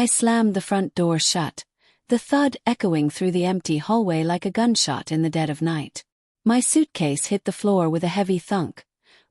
I slammed the front door shut, the thud echoing through the empty hallway like a gunshot in the dead of night. My suitcase hit the floor with a heavy thunk,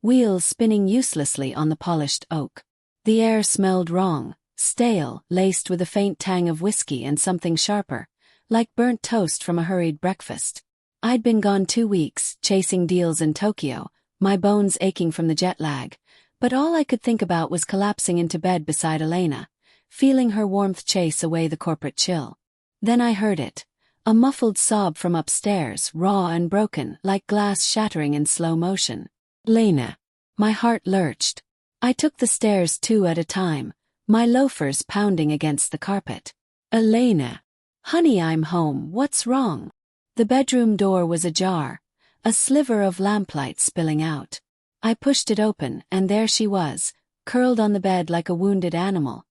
wheels spinning uselessly on the polished oak. The air smelled wrong, stale, laced with a faint tang of whiskey and something sharper, like burnt toast from a hurried breakfast. I'd been gone 2 weeks, chasing deals in Tokyo, my bones aching from the jet lag, but all I could think about was collapsing into bed beside Elena, feeling her warmth chase away the corporate chill. Then I heard it, a muffled sob from upstairs, raw and broken, like glass shattering in slow motion. Elena. My heart lurched. I took the stairs 2 at a time, my loafers pounding against the carpet. Elena. Honey, I'm home, what's wrong? The bedroom door was ajar, a sliver of lamplight spilling out. I pushed it open, and there she was, curled on the bed like a wounded animal,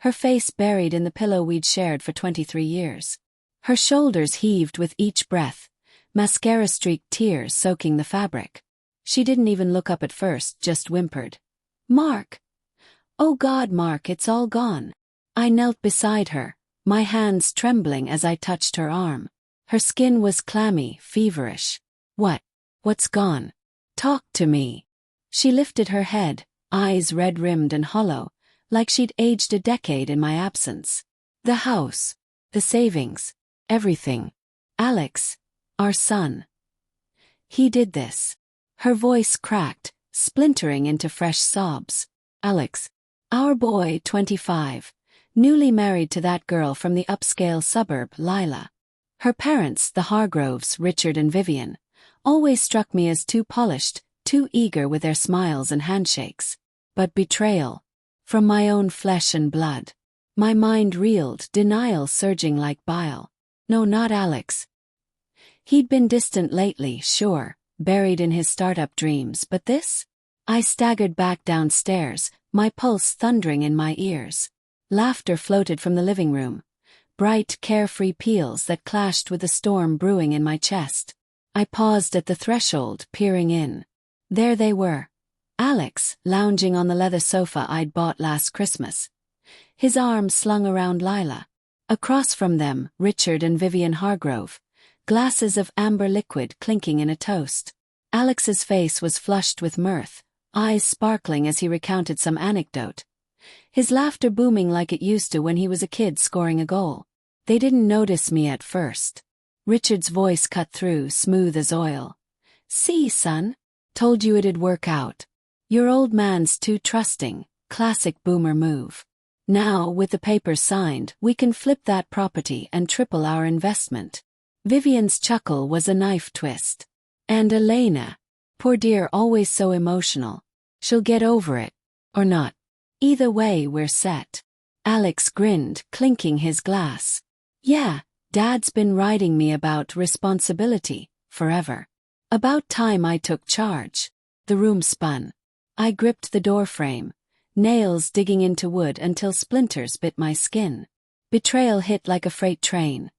her face buried in the pillow we'd shared for 23 years. Her shoulders heaved with each breath, mascara-streaked tears soaking the fabric. She didn't even look up at first, just whimpered. Mark! Oh God, Mark, it's all gone. I knelt beside her, my hands trembling as I touched her arm. Her skin was clammy, feverish. What's gone? Talk to me. She lifted her head, eyes red-rimmed and hollow, like she'd aged a decade in my absence. The house, the savings, everything. Alex, our son. He did this. Her voice cracked, splintering into fresh sobs. Alex, our boy, 25, newly married to that girl from the upscale suburb, Lila. Her parents, the Hargroves, Richard and Vivian, always struck me as too polished, too eager with their smiles and handshakes. But betrayal. From my own flesh and blood. My mind reeled, denial surging like bile. No, not Alex. He'd been distant lately, sure, buried in his startup dreams, but this? I staggered back downstairs, my pulse thundering in my ears. Laughter floated from the living room, bright, carefree peals that clashed with the storm brewing in my chest. I paused at the threshold, peering in. There they were. Alex, lounging on the leather sofa I'd bought last Christmas, his arms slung around Lila. Across from them, Richard and Vivian Hargrove, glasses of amber liquid clinking in a toast. Alex's face was flushed with mirth, eyes sparkling as he recounted some anecdote, his laughter booming like it used to when he was a kid scoring a goal. They didn't notice me at first. Richard's voice cut through, smooth as oil. See, son? Told you it'd work out. Your old man's too trusting, classic boomer move. Now, with the papers signed, we can flip that property and triple our investment. Vivian's chuckle was a knife twist. And Elena, poor dear, always so emotional. She'll get over it. Or not. Either way, we're set. Alex grinned, clinking his glass. Yeah, Dad's been writing me about responsibility, forever. About time I took charge. The room spun. I gripped the doorframe, nails digging into wood until splinters bit my skin. Betrayal hit like a freight train.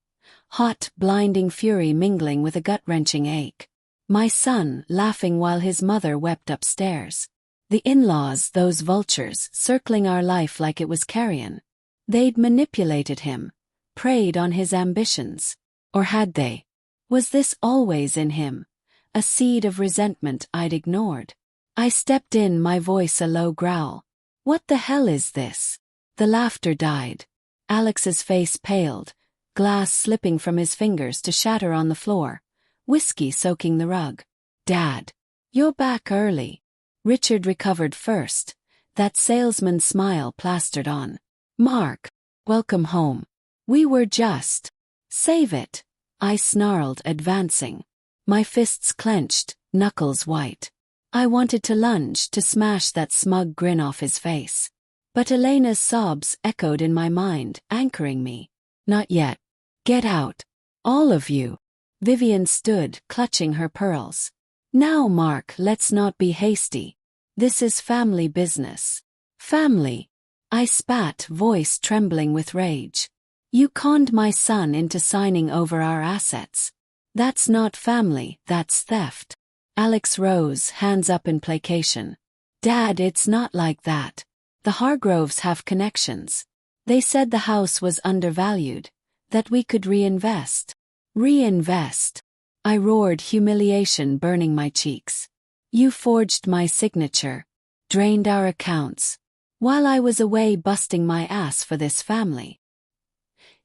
Hot, blinding fury mingling with a gut-wrenching ache. My son laughing while his mother wept upstairs. The in-laws, those vultures, circling our life like it was carrion. They'd manipulated him, preyed on his ambitions. Or had they? Was this always in him? A seed of resentment I'd ignored. I stepped in, my voice a low growl. What the hell is this? The laughter died. Alex's face paled, glass slipping from his fingers to shatter on the floor, whiskey soaking the rug. Dad, you're back early. Richard recovered first, that salesman's smile plastered on. Mark, welcome home. We were just. Save it, I snarled, advancing. My fists clenched, knuckles white. I wanted to lunge, to smash that smug grin off his face. But Elena's sobs echoed in my mind, anchoring me. Not yet. Get out. All of you. Vivian stood, clutching her pearls. Now, Mark, let's not be hasty. This is family business. Family. I spat, voice trembling with rage. You conned my son into signing over our assets. That's not family, that's theft. Alex rose, hands up in placation. Dad, it's not like that. The Hargroves have connections. They said the house was undervalued, that we could reinvest. Reinvest. I roared, humiliation burning my cheeks. You forged my signature, drained our accounts, while I was away busting my ass for this family.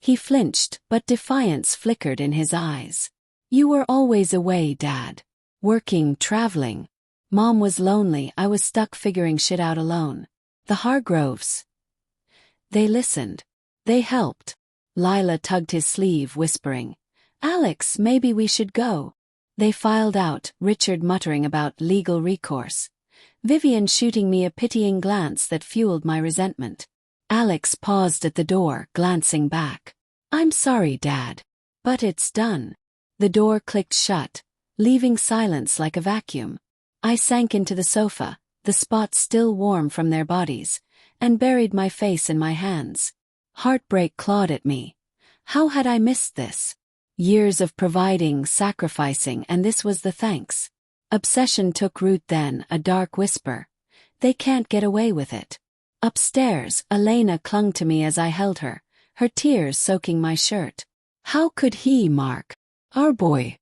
He flinched, but defiance flickered in his eyes. You were always away, Dad. Working, traveling. Mom was lonely, I was stuck figuring shit out alone. The Hargroves. They listened. They helped. Lila tugged his sleeve, whispering, Alex, maybe we should go. They filed out, Richard muttering about legal recourse. Vivian shooting me a pitying glance that fueled my resentment. Alex paused at the door, glancing back. I'm sorry, Dad. But it's done. The door clicked shut, leaving silence like a vacuum. I sank into the sofa, the spots still warm from their bodies, and buried my face in my hands. Heartbreak clawed at me. How had I missed this? Years of providing, sacrificing, and this was the thanks. Obsession took root then, a dark whisper. They can't get away with it. Upstairs, Elena clung to me as I held her, her tears soaking my shirt. How could he, Mark? Our boy.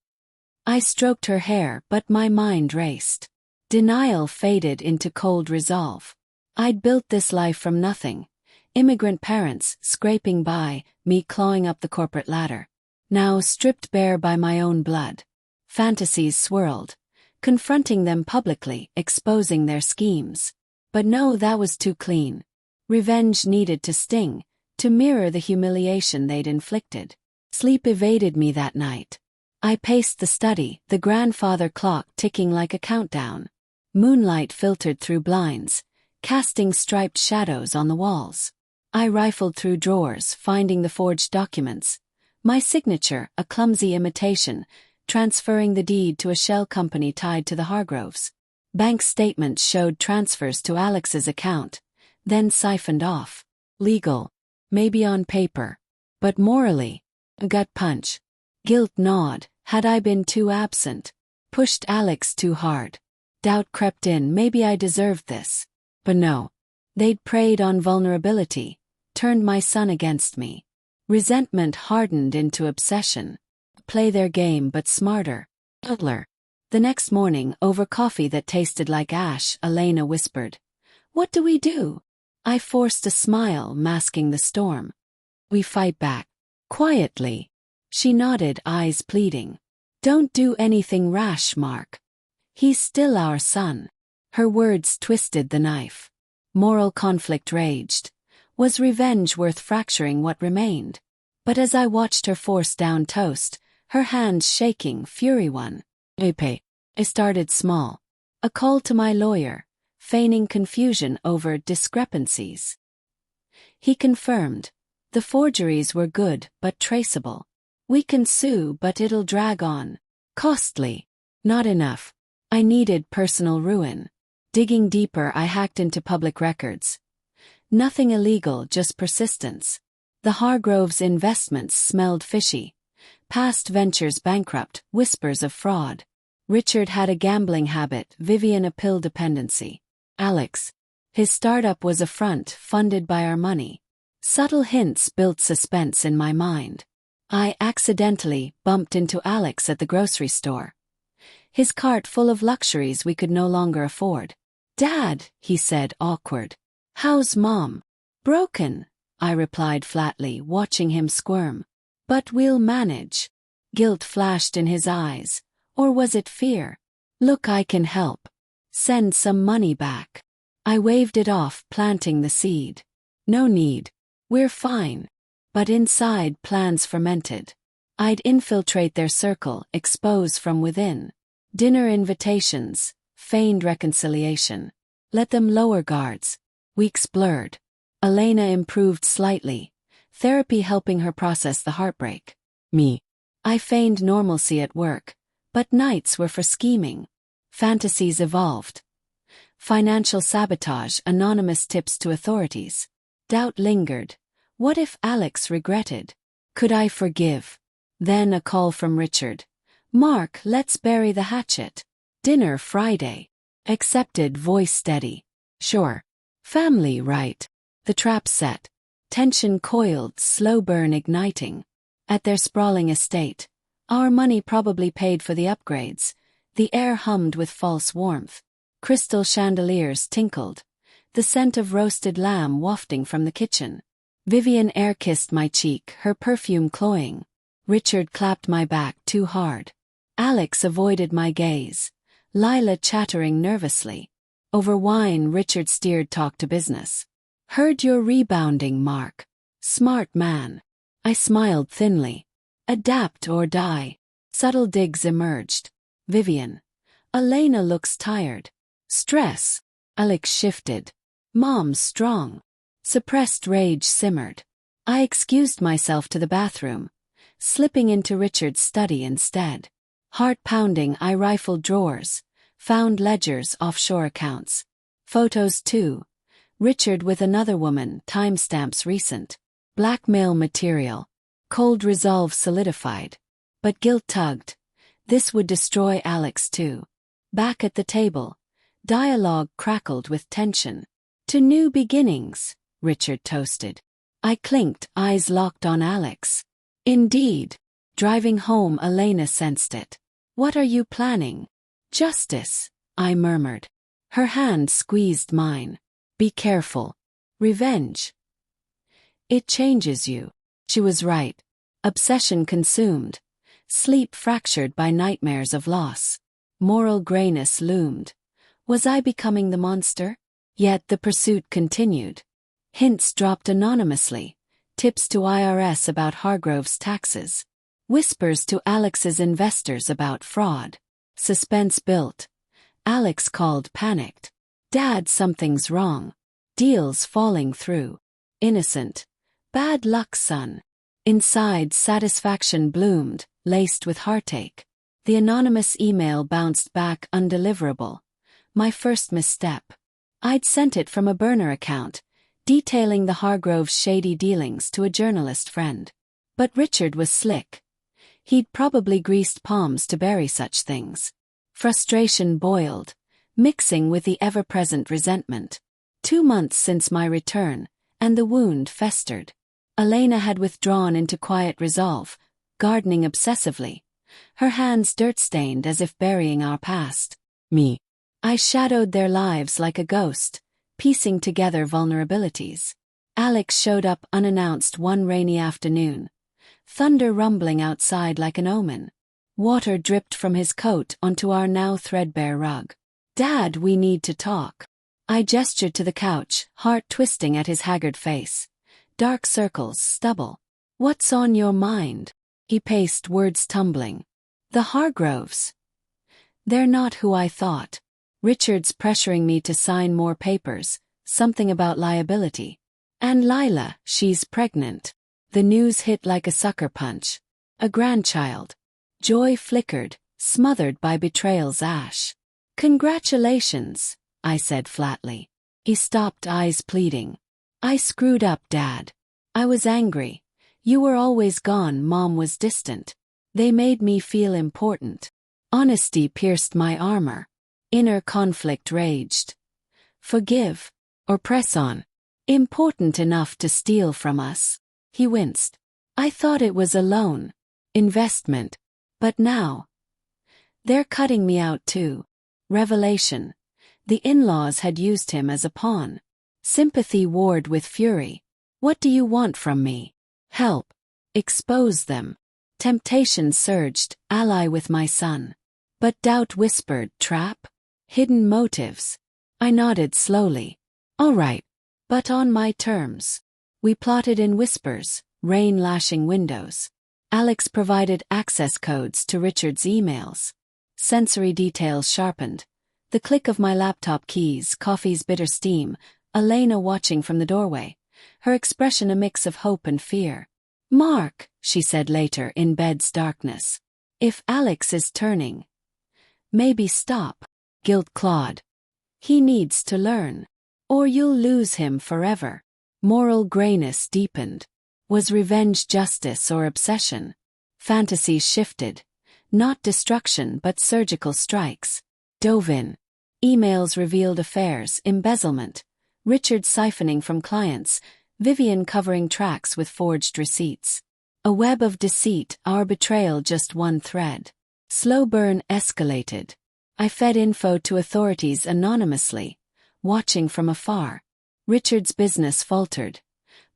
I stroked her hair, but my mind raced. Denial faded into cold resolve. I'd built this life from nothing. Immigrant parents, scraping by, me clawing up the corporate ladder. Now stripped bare by my own blood. Fantasies swirled, confronting them publicly, exposing their schemes. But no, that was too clean. Revenge needed to sting, to mirror the humiliation they'd inflicted. Sleep evaded me that night. I paced the study, the grandfather clock ticking like a countdown. Moonlight filtered through blinds, casting striped shadows on the walls. I rifled through drawers, finding the forged documents. My signature, a clumsy imitation, transferring the deed to a shell company tied to the Hargroves. Bank statements showed transfers to Alex's account, then siphoned off. Legal. Maybe on paper. But morally. A gut punch. Guilt gnawed. Had I been too absent? Pushed Alex too hard? Doubt crept in, maybe I deserved this. But no. They'd preyed on vulnerability, turned my son against me. Resentment hardened into obsession. Play their game but smarter. Butler. The next morning, over coffee that tasted like ash, Elena whispered, What do we do? I forced a smile, masking the storm. We fight back. Quietly. She nodded, eyes pleading. Don't do anything rash, Mark. He's still our son. Her words twisted the knife. Moral conflict raged. Was revenge worth fracturing what remained? But as I watched her force down toast, her hands shaking, fury won. I started small. A call to my lawyer, feigning confusion over discrepancies. He confirmed. The forgeries were good but traceable. We can sue, but it'll drag on. Costly. Not enough. I needed personal ruin. Digging deeper, I hacked into public records. Nothing illegal, just persistence. The Hargroves' investments smelled fishy. Past ventures bankrupt, whispers of fraud. Richard had a gambling habit, Vivian a pill dependency. Alex. His startup was a front, funded by our money. Subtle hints built suspense in my mind. I accidentally bumped into Alex at the grocery store. His cart full of luxuries we could no longer afford. Dad, he said, awkward. How's Mom? Broken, I replied flatly, watching him squirm. But we'll manage. Guilt flashed in his eyes. Or was it fear? Look, I can help. Send some money back. I waved it off, planting the seed. No need. We're fine. But inside, plans fermented. I'd infiltrate their circle, expose from within. Dinner invitations, feigned reconciliation. Let them lower guards. Weeks blurred. Elena improved slightly, therapy helping her process the heartbreak. Me. I feigned normalcy at work, but nights were for scheming. Fantasies evolved. Financial sabotage, anonymous tips to authorities. Doubt lingered. What if Alex regretted? Could I forgive? Then a call from Richard. Mark, let's bury the hatchet. Dinner Friday. Accepted, voice steady. Sure. Family, right. The trap set. Tension coiled, slow burn igniting. At their sprawling estate, our money probably paid for the upgrades. The air hummed with false warmth. Crystal chandeliers tinkled, the scent of roasted lamb wafting from the kitchen. Vivian air-kissed my cheek, her perfume cloying. Richard clapped my back too hard. Alex avoided my gaze, Lila chattering nervously. Over wine, Richard steered talk to business. Heard you're rebounding, Mark. Smart man. I smiled thinly. Adapt or die. Subtle digs emerged. Vivian. Elena looks tired. Stress. Alex shifted. Mom's strong. Suppressed rage simmered. I excused myself to the bathroom, slipping into Richard's study instead. Heart pounding, I rifled drawers, found ledgers, offshore accounts. Photos too. Richard with another woman, timestamps recent. Blackmail material. Cold resolve solidified. But guilt tugged. This would destroy Alex too. Back at the table, dialogue crackled with tension. To new beginnings, Richard toasted. I clinked, eyes locked on Alex. Indeed. Driving home, Elena sensed it. What are you planning? Justice, I murmured. Her hand squeezed mine. Be careful. Revenge. It changes you. She was right. Obsession consumed. Sleep fractured by nightmares of loss. Moral grayness loomed. Was I becoming the monster? Yet the pursuit continued. Hints dropped anonymously. Tips to IRS about Hargrove's taxes. Whispers to Alex's investors about fraud. Suspense built. Alex called panicked. Dad, something's wrong. Deals falling through. Innocent. Bad luck, son. Inside, satisfaction bloomed, laced with heartache. The anonymous email bounced back undeliverable. My first misstep. I'd sent it from a burner account, detailing the Hargroves' shady dealings to a journalist friend. But Richard was slick. He'd probably greased palms to bury such things. Frustration boiled, mixing with the ever-present resentment. 2 months since my return, and the wound festered. Elena had withdrawn into quiet resolve, gardening obsessively, her hands dirt-stained as if burying our past. Me. I shadowed their lives like a ghost, piecing together vulnerabilities. Alex showed up unannounced one rainy afternoon. Thunder rumbling outside like an omen. Water dripped from his coat onto our now threadbare rug. Dad, we need to talk. I gestured to the couch, heart twisting at his haggard face. Dark circles, stubble. What's on your mind? He paced, words tumbling. The Hargroves. They're not who I thought. Richard's pressuring me to sign more papers, something about liability. And Lila, she's pregnant. The news hit like a sucker punch. A grandchild. Joy flickered, smothered by betrayal's ash. Congratulations, I said flatly. He stopped, eyes pleading. I screwed up, Dad. I was angry. You were always gone, Mom was distant. They made me feel important. Honesty pierced my armor. Inner conflict raged. Forgive, or press on. Important enough to steal from us. He winced. I thought it was a loan. Investment. But now. They're cutting me out too. Revelation. The in-laws had used him as a pawn. Sympathy warred with fury. What do you want from me? Help. Expose them. Temptation surged, ally with my son. But doubt whispered, trap? Hidden motives. I nodded slowly. All right. But on my terms. We plotted in whispers, rain lashing windows. Alex provided access codes to Richard's emails. Sensory details sharpened. The click of my laptop keys, coffee's bitter steam, Elena watching from the doorway. Her expression a mix of hope and fear. Mark, she said later in bed's darkness. If Alex is turning. Maybe stop. Guilt clawed. He needs to learn. Or you'll lose him forever. Moral grayness deepened. Was revenge justice or obsession? Fantasies shifted. Not destruction but surgical strikes. Dove in. Emails revealed affairs, embezzlement. Richard siphoning from clients. Vivian covering tracks with forged receipts. A web of deceit, our betrayal just one thread. Slow burn escalated. I fed info to authorities anonymously, watching from afar. Richard's business faltered.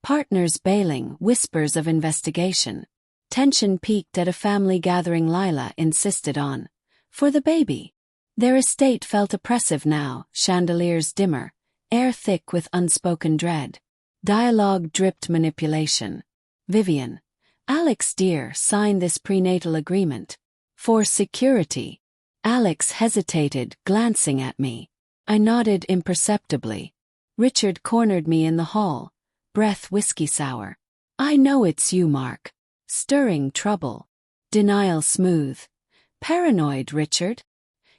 Partners bailing, whispers of investigation. Tension peaked at a family gathering Lila insisted on. For the baby. Their estate felt oppressive now, chandeliers dimmer, air thick with unspoken dread. Dialogue dripped manipulation. Vivian. Alex dear, sign this prenatal agreement. For security. Alex hesitated, glancing at me. I nodded imperceptibly. Richard cornered me in the hall, breath whiskey sour. I know it's you, Mark. Stirring trouble. Denial smooth. Paranoid, Richard?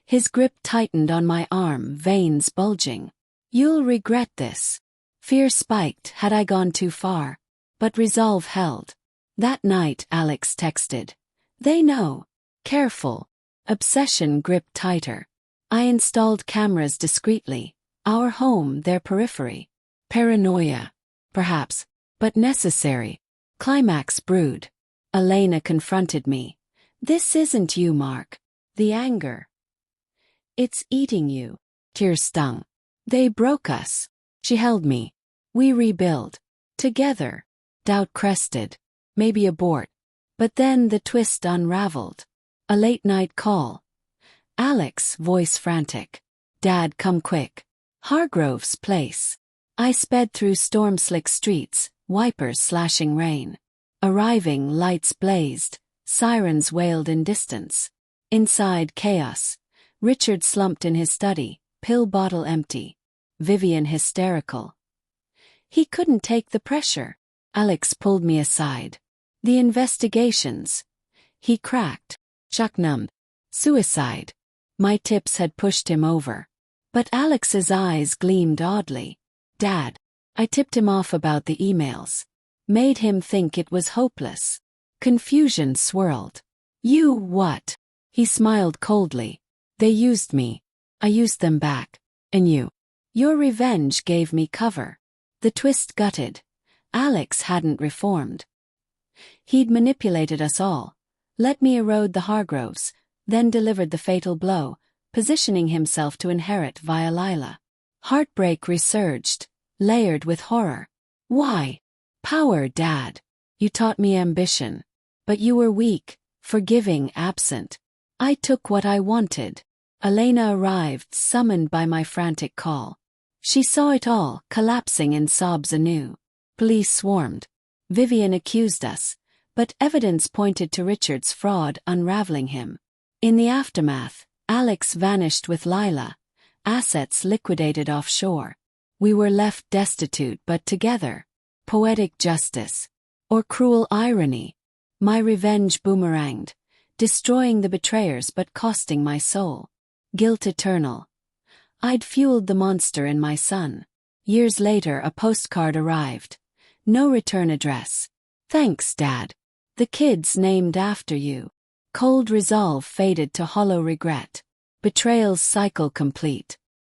His grip tightened on my arm, veins bulging. You'll regret this. Fear spiked had I gone too far. But resolve held. That night, Alex texted. They know. Careful. Obsession gripped tighter. I installed cameras discreetly. Our home, their periphery. Paranoia. Perhaps. But necessary. Climax brewed. Elena confronted me. This isn't you, Mark. The anger. It's eating you. Tears stung. They broke us. She held me. We rebuild. Together. Doubt crested. Maybe abort. But then the twist unraveled. A late-night call. Alex, voice frantic. Dad, come quick. Hargrove's place. I sped through storm-slick streets, wipers slashing rain. Arriving, lights blazed, sirens wailed in distance. Inside, chaos. Richard slumped in his study, pill bottle empty. Vivian hysterical. He couldn't take the pressure. Alex pulled me aside. The investigations. He cracked. Shock numbed. Suicide. My tips had pushed him over. But Alex's eyes gleamed oddly. Dad. I tipped him off about the emails. Made him think it was hopeless. Confusion swirled. You what? He smiled coldly. They used me. I used them back. And you? Your revenge gave me cover. The twist gutted. Alex hadn't reformed. He'd manipulated us all. Let me erode the Hargroves, then delivered the fatal blow, positioning himself to inherit via Lila. Heartbreak resurged, layered with horror. Why? Power, Dad. You taught me ambition. But you were weak, forgiving, absent. I took what I wanted. Elena arrived, summoned by my frantic call. She saw it all, collapsing in sobs anew. Police swarmed. Vivian accused us, but evidence pointed to Richard's fraud, unraveling him. In the aftermath, Alex vanished with Lila, assets liquidated offshore. We were left destitute but together. Poetic justice. Or cruel irony. My revenge boomeranged, destroying the betrayers but costing my soul. Guilt eternal. I'd fueled the monster in my son. Years later, a postcard arrived. No return address. Thanks, Dad. The kids named after you. Cold resolve faded to hollow regret. Betrayal's cycle complete.